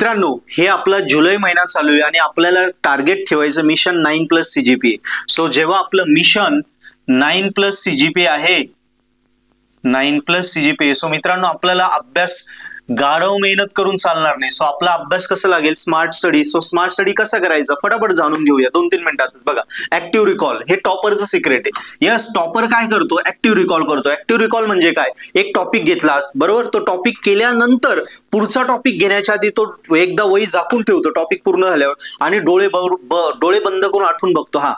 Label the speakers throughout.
Speaker 1: मित्रांनो, हे आपला जुलै महिना चालू आहे आणि आपल्याला टार्गेट ठेवायचं मिशन 9+ CGPA. सो जेव्हा आपलं मिशन 9+ CGPA आहे, 9+ CGPA, सो मित्रांनो आपल्याला अभ्यास गाढव मेहनत करून चालणार नाही. सो आपला अभ्यास कसा लागेल, smart study. So smart study कसा करायचा फटाफट जाणून घेऊया 2-3 मिनिटातच. बघा, ऍक्टिव्ह रिकॉल हे टॉपरचं सिक्रेट आहे. यस, टॉपर काय करतो, ऍक्टिव्ह रिकॉल करतो. ऍक्टिव्ह रिकॉल म्हणजे काय, एक टॉपिक घेतला बरोबर, तो टॉपिक केल्यानंतर पुढचा टॉपिक घेण्याच्या आधी तो एकदा वही झाकून ठेवतो टॉपिक पूर्ण झाल्यावर आणि डोळे बंद करून आठवून बघतो. हा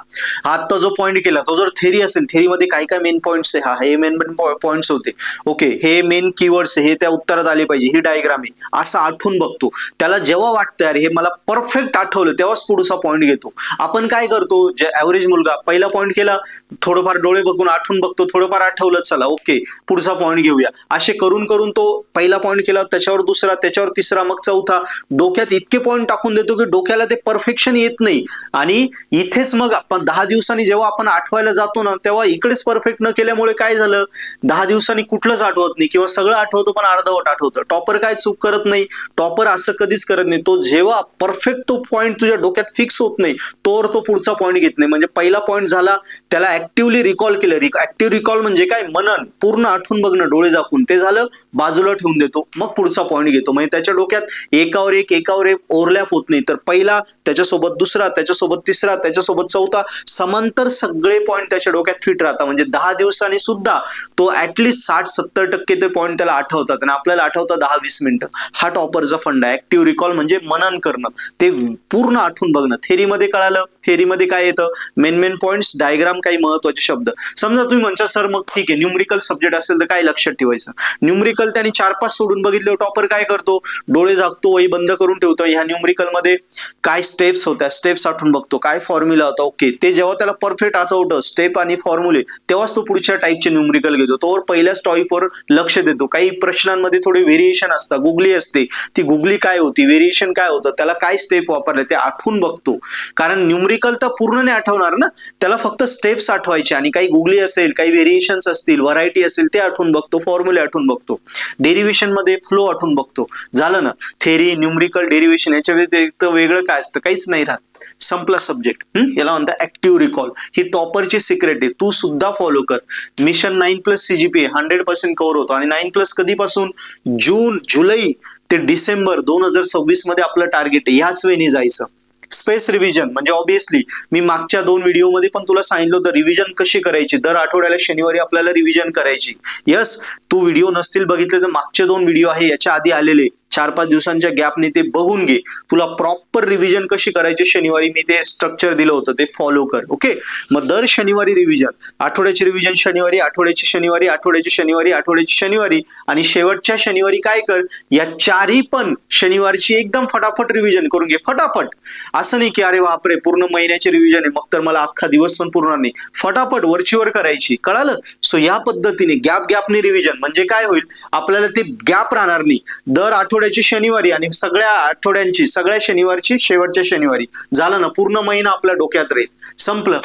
Speaker 1: आता जो पॉईंट केला तो जर थेरी असेल, थेरीमध्ये काय काय मेन पॉईंट्स आहे, हे मेन पॉईंट्स होते. ओके, हे मेन कीवर्ड्स हे त्या उत्तरात आले पाहिजे, ही डायग्राम आहे, असं आठवून बघतो. त्याला जेव्हा वाटतं अरे हे मला परफेक्ट आठवलं तेव्हाच पुढचा पॉईंट घेतो. आपण काय करतो, जे ऍव्हरेज मुलगा पहिला पॉईंट केला, थोडंफार डोळे बघून आठवून बघतो, थोडंफार आठवलं, चला ओके पुढचा पॉईंट घेऊया. असे करून करून तो पहिला पॉईंट केला, त्याच्यावर दुसरा, त्याच्यावर तिसरा, मग चौथा. डोक्यात इतके पॉईंट टाकून देतो की डोक्याला ते परफेक्शन येत नाही. आणि इथेच मग आपण 10 दिवसांनी जेव्हा आपण आठवायला जातो ना, तेव्हा इकडेच परफेक्ट न केल्यामुळे काय झालं, 10 दिवसांनी कुठलंच आठवत नाही किंवा सगळं आठवतं पण अर्धवट आठवतं. टॉपर काय चूक करत नाही, टॉपर असं कधीच करत नाही. तो जेव्हा परफेक्ट तो पॉईंट तुझ्या डोक्यात फिक्स होत नाही तोवर तो पुढचा पॉईंट घेत नाही. म्हणजे पहिला पॉईंट झाला, त्याला ऍक्टिव्हली रिकॉल केलं. ऍक्टिव्ह रिकॉल म्हणजे काय, मनन, पूर्ण आठवून बघणं डोळे झाकून, ते झालं, बाजूला ठेवून देतो, मग पुढचा पॉईंट घेतो. म्हणजे त्याच्या डोक्यात एकावर एक ओव्हरलॅप होत नाही. तर पहिला, त्याच्यासोबत दुसरा, त्याच्यासोबत तिसरा, त्याच्यासोबत चौथा, समांतर सगळे पॉईंट त्याच्या डोक्यात फिट राहतात. म्हणजे 10 दिवसांनी सुद्धा तो ऍटलीस्ट 60-70% ते पॉईंट त्याला आठवतात आणि आपल्याला आठवतात 10-20 मिनिटं. हा टॉपरचा फंड आहे. ऍक्टिव्ह रिकॉल म्हणजे मनन करणं, ते पूर्ण आठवून बघणं. थेरीमध्ये कळालं, थेरीमध्ये काय येतं, मेन पॉइंट्स, डायग्राम, काही महत्वाचे शब्द. समजा तुम्ही म्हणता सर मग ठीक आहे, न्यूमरिकल सब्जेक्ट असेल तर काय लक्षात ठेवायचं. न्यूमरिकल त्याने 4-5 सोडून बघितलं, टॉपर काय करतो, डोळे झाकतो, वही बंद करून ठेवतो. ह्या न्यूमरिकल मध्ये काय स्टेप्स होत्या, स्टेप्स आठवून बघतो, काय फॉर्म्युला होता. ओके, ते जेव्हा त्याला परफेक्ट आठवतं स्टेप आणि फॉर्म्युले, तेव्हाच तो पुढच्या टाईपचे न्यूमरिकल घेतो. तोवर पहिल्याच टॉपिकवर लक्ष देतो. काही प्रश्नांमध्ये थोडे व्हेरिएशन असतात, गुगली असते, ती गुगली काय होती, व्हेरिएशन काय होतं, त्याला काय स्टेप वापरले ते आठवून बघतो. कारण न्यूमरिकल तर पूर्ण नाही आठवणार ना, त्याला फक्त स्टेप्स आठवायचे आणि काही गुगली असेल, काही व्हेरिएशन्स असतील, व्हरायटी असेल ते आठवून बघतो, फॉर्म्युले आठवून बघतो. डेरिव्हेशन मध्ये फ्लो आठवून बघतो. झालं ना, थेरी, न्यूमरिकल, डेरिव्हेशन, याच्या व्यतिरिक्त वेगळं काय असतं, काहीच नाही राहत. संपला सब्जेक्ट. याला म्हणतात ऍक्टिव्ह रिकॉल. ही टॉपरची सिक्रेट आहे, तू सुद्धा फॉलो कर. मिशन 9+ CGPA 100% कव्हर होतो. आणि 9+ कधीपासून, जुलै ते डिसेंबर 2026 मध्ये आपलं टार्गेट आहे. ह्याच वेळी जायचं. स्पेस रिव्हिजन म्हणजे ऑब्विसली मी मागच्या 2 व्हिडिओमध्ये पण तुला सांगितलं होतं रिव्हिजन कशी करायची. दर आठवड्याला शनिवारी आपल्याला रिव्हिजन करायची. यस, तू व्हिडिओ नसतील बघितले तर मागचे 2 व्हिडिओ आहे याच्या आधी आलेले, 4-5 दिवसांच्या गॅपने ते बघून घे. तुला प्रॉपर रिव्हिजन कशी करायची शनिवारी मी ते स्ट्रक्चर दिलं होतं, ते फॉलो कर. ओके, मग दर शनिवारी रिव्हिजन, आठवड्याची रिव्हिजन शनिवारी, आठवड्याची शनिवारी, आठवड्याची शनिवारी, आठवड्याची शनिवारी आणि शेवटच्या शनिवारी काय कर, या 4ही पण शनिवारची एकदम फटाफट रिव्हिजन करून घे. फटाफट, असं नाही की अरे बापरे पूर्ण महिन्याची रिव्हिजन आहे मग तर मला अख्खा दिवस पण पुरणार नाही. फटाफट वरचीवर करायची, कळालं. सो या पद्धतीने गॅपने रिव्हिजन म्हणजे काय होईल, आपल्याला ते गॅप राहणार नाही. दर आठवड्याची शनिवारी आणि सगळ्या आठवड्यांची, सगळ्या शनिवारची शेवटच्या शनिवारी. झालं ना, पूर्ण महिना आपल्या डोक्यात राहील. संपलं.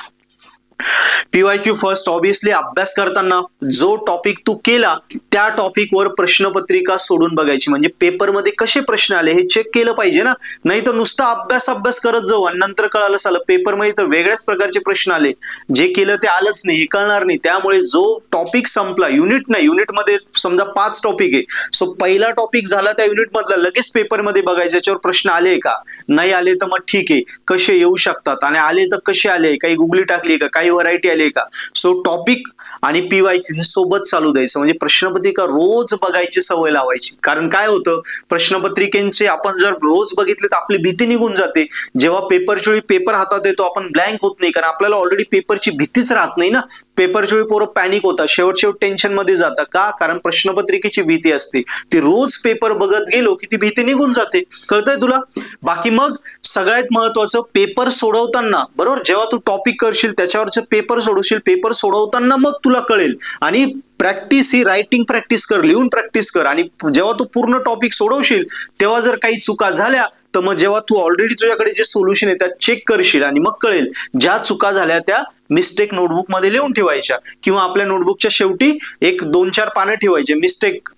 Speaker 1: PYQ first. ऑब्विसली अभ्यास करताना जो टॉपिक तू केला त्या टॉपिकवर प्रश्नपत्रिका सोडून बघायची. म्हणजे पेपरमध्ये कसे प्रश्न आले हे चेक केलं पाहिजे ना, नाही तर नुसता अभ्यास करत जाऊ आणि नंतर कळालं सालं पेपरमध्ये तर वेगळ्याच प्रकारचे प्रश्न आले, जे केलं ते आलंच नाही, हे कळणार नाही. त्यामुळे जो टॉपिक संपला, युनिट नाही, युनिटमध्ये समजा 5 टॉपिक आहे, सो पहिला टॉपिक झाला त्या युनिट मधला लगेच पेपरमध्ये बघायचं, याच्यावर प्रश्न आले का, नाही आले तर मग ठीक आहे, कसे येऊ शकतात, आणि आले तर कसे आले, काही गुगली टाकली का, काही व्हरायटी आली का. सो टॉपिक आणि PYQ हे सोबत चालू द्यायचं. म्हणजे प्रश्नपत्रिका रोज बघायची सवय लावायची. कारण काय होतं, प्रश्नपत्रिकेचे आपण जर रोज बघितले तर आपली भीती निघून जाते. जेव्हा पेपरच्या वेळी पेपर हातात येतो आपण ब्लँक होत नाही, कारण आपल्याला ऑलरेडी पेपरची भीतीच राहत नाही ना. पेपरच्या वेळी पोरं पॅनिक होतात, शेवट टेन्शन मध्ये जातात. का, कारण प्रश्नपत्रिकेची भीती असते. ती रोज पेपर बघत गेलो की ती भीती निघून जाते. कळतंय तुला. बाकी मग सगळ्यात महत्वाचं, पेपर सोडवताना बरोबर, जेव्हा तू टॉपिक करशील त्याच्यावरचं पेपर सोडवशील, पेपर सोडवताना मग तुला कळेल. आणि प्रॅक्टिस ही रायटिंग प्रॅक्टिस कर, लिहून प्रॅक्टिस कर. आणि जेव्हा तू पूर्ण टॉपिक सोडवशील तेव्हा जर काही चुका झाल्या तर मग जेव्हा तू ऑलरेडी तुझ्याकडे जे सोल्युशन आहे त्यात चेक करशील आणि मग कळेल ज्या चुका झाल्या त्या मिस्टेक नोटबुक मध्ये लिहून ठेवायच्या किंवा आपल्या नोटबुकच्या शेवटी एक 2-4 पानं ठेवायचे,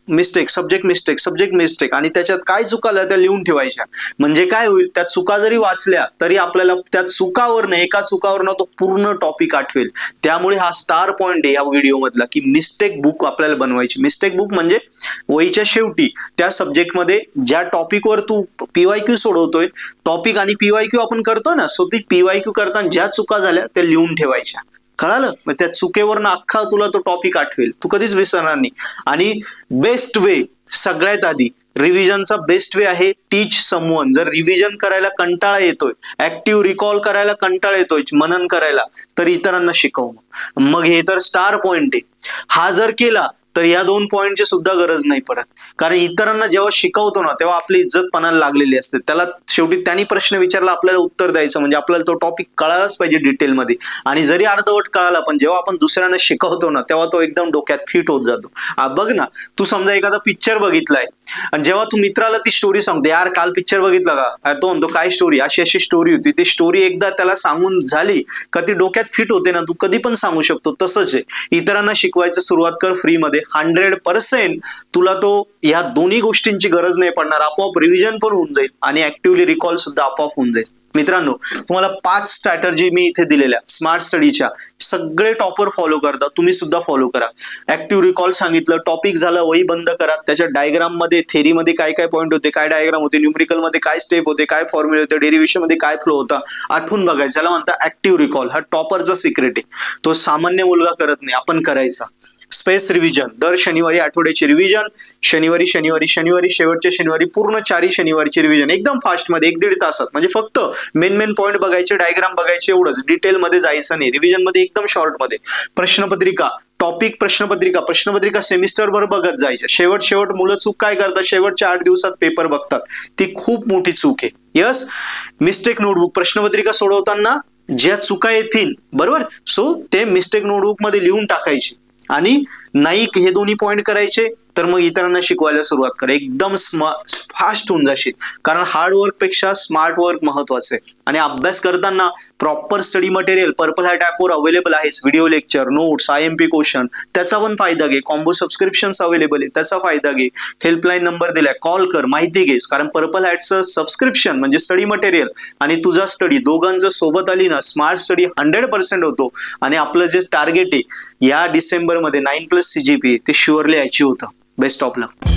Speaker 1: मिस्टेक सब्जेक्ट मिस्टेक आणि त्याच्यात काय चुका आल्या त्या लिहून ठेवायच्या. म्हणजे काय होईल, त्या चुका जरी वाचल्या तरी आपल्याला त्या चुकावरनं, एका चुकावरनं तो पूर्ण टॉपिक आठवेल. त्यामुळे हा स्टार पॉइंट आहे या व्हिडिओ मधला की मिस्टेक बुक आपल्याला बनवायची. मिस्टेक बुक म्हणजे वहीच्या शेवटी त्या सब्जेक्टमध्ये ज्या टॉपिकवर तू पीवायक्यू सोडवतोय, टॉपिक आणि पीवायक्यू आपण करतो ना, सो ती पीवायक्यू करताना ज्या चुका झाल्या त्या लिहून ठेवायच्या. कळालं? मग त्या चुकेवरनं अख्खा तुला तो टॉपिक आठवेल, तू कधीच विसरणार नाही. आणि बेस्ट वे, सगळ्यात आधी रिव्हिजनचा बेस्ट वे आहे टीच समवन. जर रिव्हिजन करायला कंटाळा येतोय, ऍक्टिव्ह रिकॉल करायला कंटाळा येतोय, मनन करायला, तर इतरांना शिकव. मग हे तर स्टार पॉइंट आहे. हा जर केला तर या 2 पॉइंटची सुद्धा गरज नाही पडत. कारण इतरांना जेव्हा शिकवतो ना तेव्हा आपली इज्जत पणाला लागलेली असते. त्याला शेवटी त्यांनी प्रश्न विचारला, आपल्याला उत्तर द्यायचं, म्हणजे आपल्याला तो टॉपिक कळालाच पाहिजे डिटेलमध्ये. आणि जरी अर्धवट कळाला पण जेव्हा आपण दुसऱ्यांना शिकवतो ना तेव्हा तो एकदम डोक्यात फिट होत जातो. बघ ना, तू समजा एखादा पिक्चर बघितलाय आणि जेव्हा तू मित्राला ती स्टोरी सांगते, यार काल पिक्चर बघितला का, अरे तो म्हणतो काय स्टोरी, अशी स्टोरी होती. ती स्टोरी एकदा त्याला सांगून झाली का ती डोक्यात फिट होते ना, तू कधी पण सांगू शकतो. तसंच आहे, इतरांना शिकवायचं सुरुवात कर फ्रीमध्ये. 100% तुला तो ह्या दोन्ही गोष्टींची गरज नाही पडणार. आपोआप रिव्हिजन पण होऊन जाईल आणि ऍक्टिव्हली रिकॉल सुद्धा आपोआप होऊन जाईल. मित्रांनो, तुम्हाला 5 स्ट्रॅटर्जी मी इथे दिलेल्या स्मार्ट स्टडीच्या, सगळे टॉपर फॉलो करतात, तुम्ही सुद्धा फॉलो करा. ऍक्टिव्ह रिकॉल सांगितलं, टॉपिक झालं, वही बंद करा, त्याच्या डायग्राम मध्ये थेरी मध्ये काय काय पॉईंट होते, काय डायग्राम होते, न्यूमरिकल मध्ये काय स्टेप होते, काय फॉर्म्युले होते, डेरिव्हेशन मध्ये काय फ्लो होता, आठवून बघायचं. याला म्हणतात ऍक्टिव्ह रिकॉल. हा टॉपरचा सिक्रेट आहे, तो सामान्य मुलगा करत नाही, आपण करायचा. स्पेस रिव्हिजन, दर शनिवारी आठवड्याची रिव्हिजन, शनिवारी शेवटच्या शनिवारी पूर्ण 4 शनिवारीची रिव्हिजन एकदम फास्ट मध्ये 1-1.5 तासात. म्हणजे फक्त मेन पॉइंट बघायचे, डायग्राम बघायचे, एवढंच, डिटेल मध्ये जायचं नाही. रिव्हिजन मध्ये एकदम शॉर्ट मध्ये. प्रश्नपत्रिका, टॉपिक प्रश्नपत्रिका सेमिस्टर भर बघत जायच्या. शेवट मुलं चूक काय करतात, शेवटच्या 8 दिवसात पेपर बघतात. ती खूप मोठी चूक आहे. यस, मिस्टेक नोटबुक, प्रश्नपत्रिका सोडवताना ज्या चुका येतील, बरोबर, सो ते मिस्टेक नोटबुक मध्ये लिहून टाकायचे आणि नाही हे दोन्ही पॉइंट करायचे, तर मग इतरांना शिकवायला सुरुवात कर. एकदम फास्ट होऊन जाशील. कारण हार्ड वर्क पेक्षा स्मार्ट वर्क महत्वाचं आहे. आणि अभ्यास करताना proper study material purple hat ॲपवर अवेलेबल आहेच. Video lecture, notes, IMP question, त्याचा पण फायदा घे. कॉम्बो सबस्क्रिप्शन्स अवेलेबल आहे, त्याचा फायदा घे. हेल्पलाईन नंबर दिलाय, कॉल कर, माहिती घे. कारण पर्पल हॅटचं सबस्क्रिप्शन म्हणजे स्टडी मटेरियल आणि तुझा स्टडी दोघांचं सोबत आली ना, स्मार्ट स्टडी 100% होतो. आणि आपलं जे टार्गेट आहे या डिसेंबरमध्ये 9+ CGPA ते शुअरली अचीव्ह होतं. Best of luck.